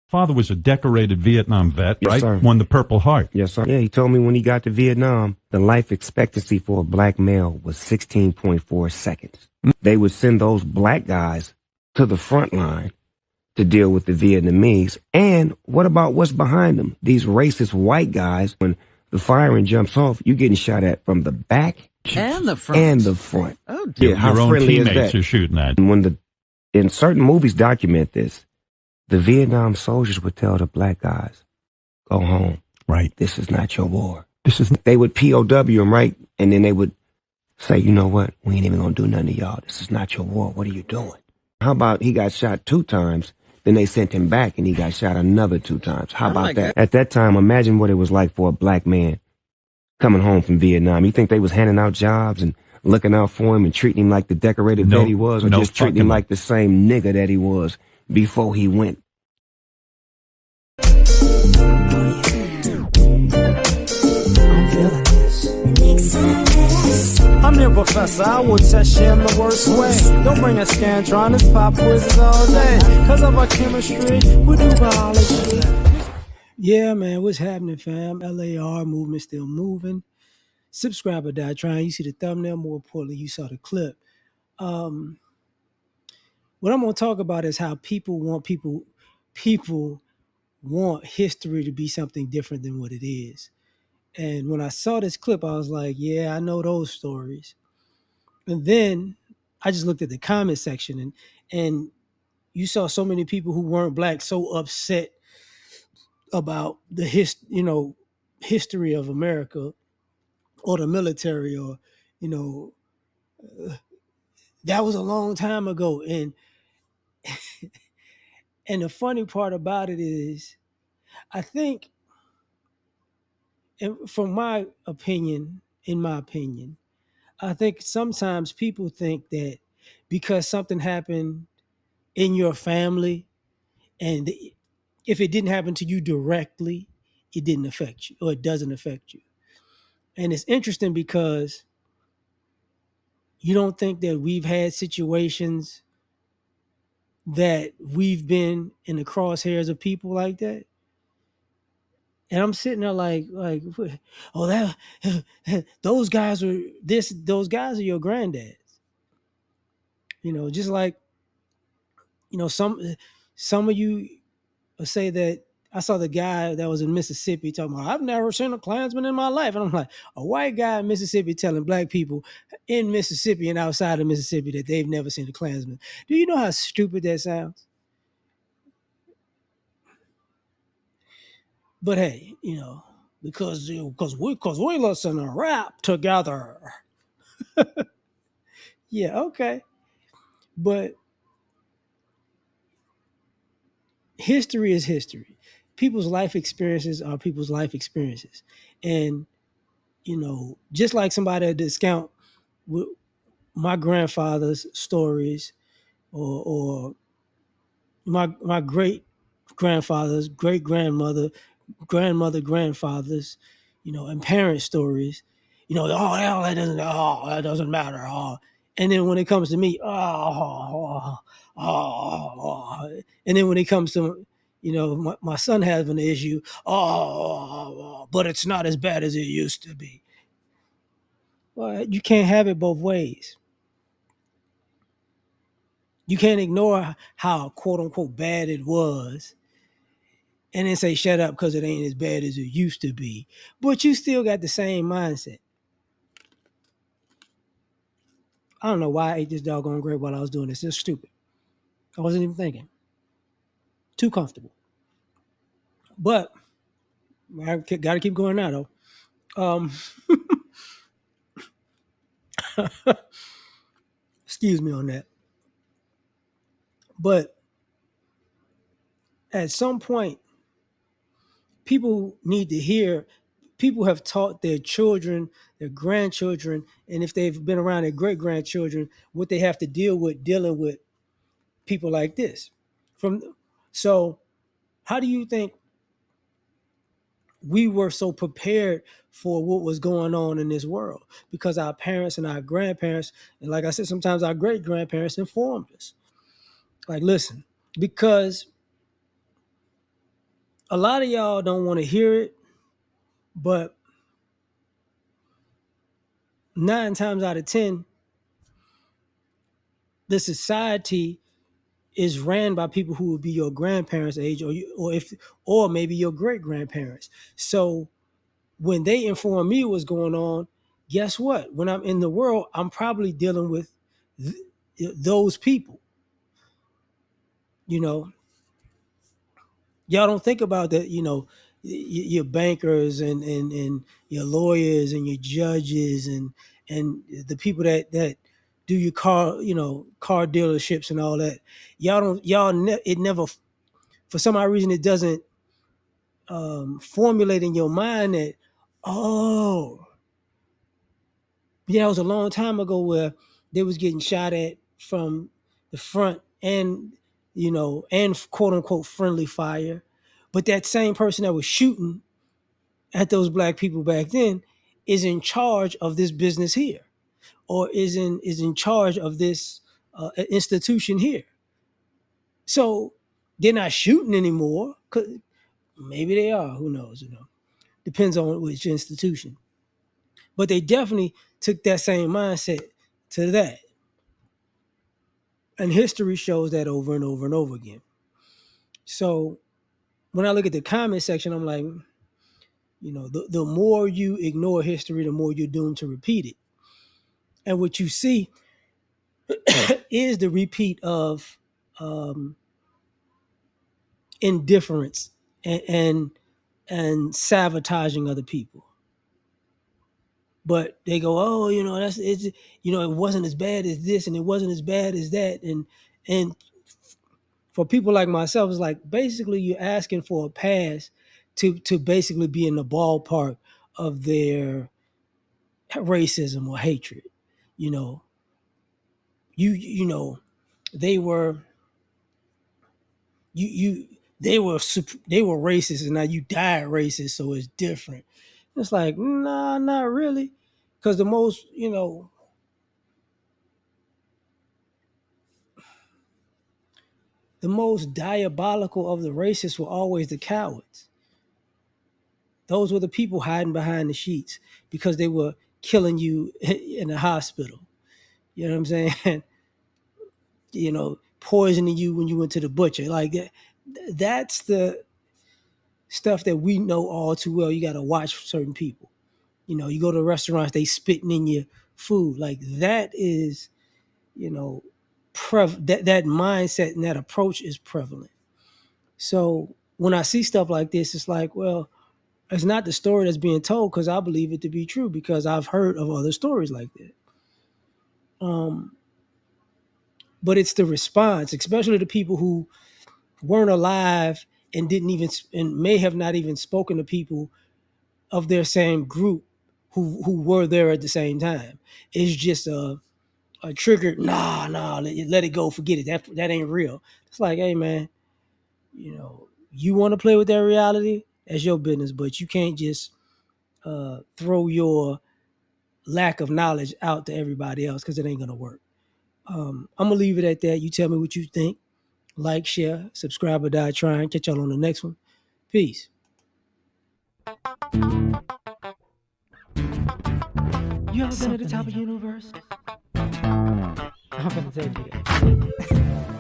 Father was a decorated Vietnam vet, Yes, right? sir. Won the Purple Heart. Yes, sir. Yeah, he told me when he got to Vietnam, the life expectancy for a black male was 16.4 seconds. They would send those black guys to the front line to deal with the Vietnamese. And what about what's behind them? These racist white guys, when the firing jumps off, you're getting shot at from the back And the front. and the front. Oh, dear. Yeah, how Your own friendly is teammates that? are shooting at. And in certain movies document this, the Vietnam soldiers would tell the black guys, go home. Right. This is not your war. This is They would POW him, right? And then they would say, you know what? We ain't even gonna do nothing to y'all. This is not your war. What are you doing? How about he got shot 2 times, then they sent him back and he got shot another 2 times? How about that? At that time, imagine what it was like for a black man coming home from Vietnam. You think they was handing out jobs and looking out for him and treating him like the decorated vet he was, or just treating him like the same nigga that he was before he went? I'm your professor, I will test you in the worst way. Don't bring a scantron, it's pop quizzes all day. Cause of our chemistry, we do biology. Yeah, man, what's happening, fam? L.A.R. movement still moving. Subscribe or die trying. You see the thumbnail, more importantly, you saw the clip. What I'm gonna talk about is how people want history to be something different than what it is. And when I saw this clip, I was like, yeah, I know those stories. And then I just looked at the comment section and you saw so many people who weren't black so upset about the history of America or the military, or that was a long time ago. And the funny part about it is, I think, and from my opinion, in my opinion, I think sometimes people think that because something happened in your family, and if it didn't happen to you directly, it didn't affect you, or it doesn't affect you. And it's interesting because you don't think that we've had situations that we've been in the crosshairs of people like that. And I'm sitting there like, oh, that those guys are this, those guys are your granddads. Just like, some of you say that. I saw the guy that was in Mississippi talking about, I've never seen a Klansman in my life. And I'm like, a white guy in Mississippi telling black people in Mississippi and outside of Mississippi that they've never seen a Klansman. Do you know how stupid that sounds? But hey, because we listen to rap together. Yeah, okay. But history is history. People's life experiences are people's life experiences. And, just like somebody at discount with my grandfather's stories, or my great grandfather's great grandfather's, and parents' stories, hell, that doesn't matter. And then when it comes to me, and then when it comes to, my son having an issue, but it's not as bad as it used to be. Well, you can't have it both ways. You can't ignore how quote unquote bad it was and then say shut up because it ain't as bad as it used to be. But you still got the same mindset. I don't know why I ate this doggone grape while I was doing this. It's stupid. I wasn't even thinking. Too comfortable. But I got to keep going now, though. Excuse me on that. But at some point, people need to hear. People have taught their children, their grandchildren, and if they've been around their great grandchildren, what they have to deal with dealing with people like this. So, how do you think we were so prepared for what was going on in this world? Because our parents and our grandparents, and like I said, sometimes our great grandparents informed us. Like, listen, because a lot of y'all don't want to hear it, but 9 times out of 10, the society is ran by people who would be your grandparents' age, or maybe your great grandparents. So when they inform me what's going on, guess what? When I'm in the world, I'm probably dealing with th- those people. You know, y'all don't think about that. Your bankers and your lawyers and your judges and the people that do your car dealerships and all that. It never, for some odd reason, it doesn't formulate in your mind that, oh, yeah, it was a long time ago where they was getting shot at from the front and quote unquote friendly fire. But that same person that was shooting at those black people back then is in charge of this business here, or is in charge of this institution here. So they're not shooting anymore. Maybe they are. Who knows? Depends on which institution. But they definitely took that same mindset to that. And history shows that over and over and over again. So when I look at the comment section, I'm like, the more you ignore history, the more you're doomed to repeat it. And what you see is the repeat of um, indifference and sabotaging other people. But they go, oh, it wasn't as bad as this, and it wasn't as bad as that, and for people like myself, it's like basically you're asking for a pass to basically be in the ballpark of their racism or hatred. You know, you know they were you they were racist, and now you died racist, so it's different. It's like, nah, not really, because the most diabolical of the racists were always the cowards. Those were the people hiding behind the sheets because they were killing you in the hospital. You know what I'm saying? Poisoning you when you went to the butcher. Like that. That's the stuff that we know all too well. You got to watch certain people. You go to restaurants, they spitting in your food. Like that is, you know, that mindset and that approach is prevalent. So when I see stuff like this, it's like, well, it's not the story that's being told because I believe it to be true because I've heard of other stories like that. But it's the response, especially the people who weren't alive and didn't even and may have not even spoken to people of their same group who were there at the same time. It's just a triggered, nah, let it go, forget it. That ain't real. It's like, hey man, you want to play with that reality, that's your business, but you can't just throw your lack of knowledge out to everybody else because it ain't gonna work. I'm gonna leave it at that. You tell me what you think. Like, share, subscribe, or die trying. Catch y'all on the next one. Peace. You ever been at the top of the universe? I'm gonna take you there.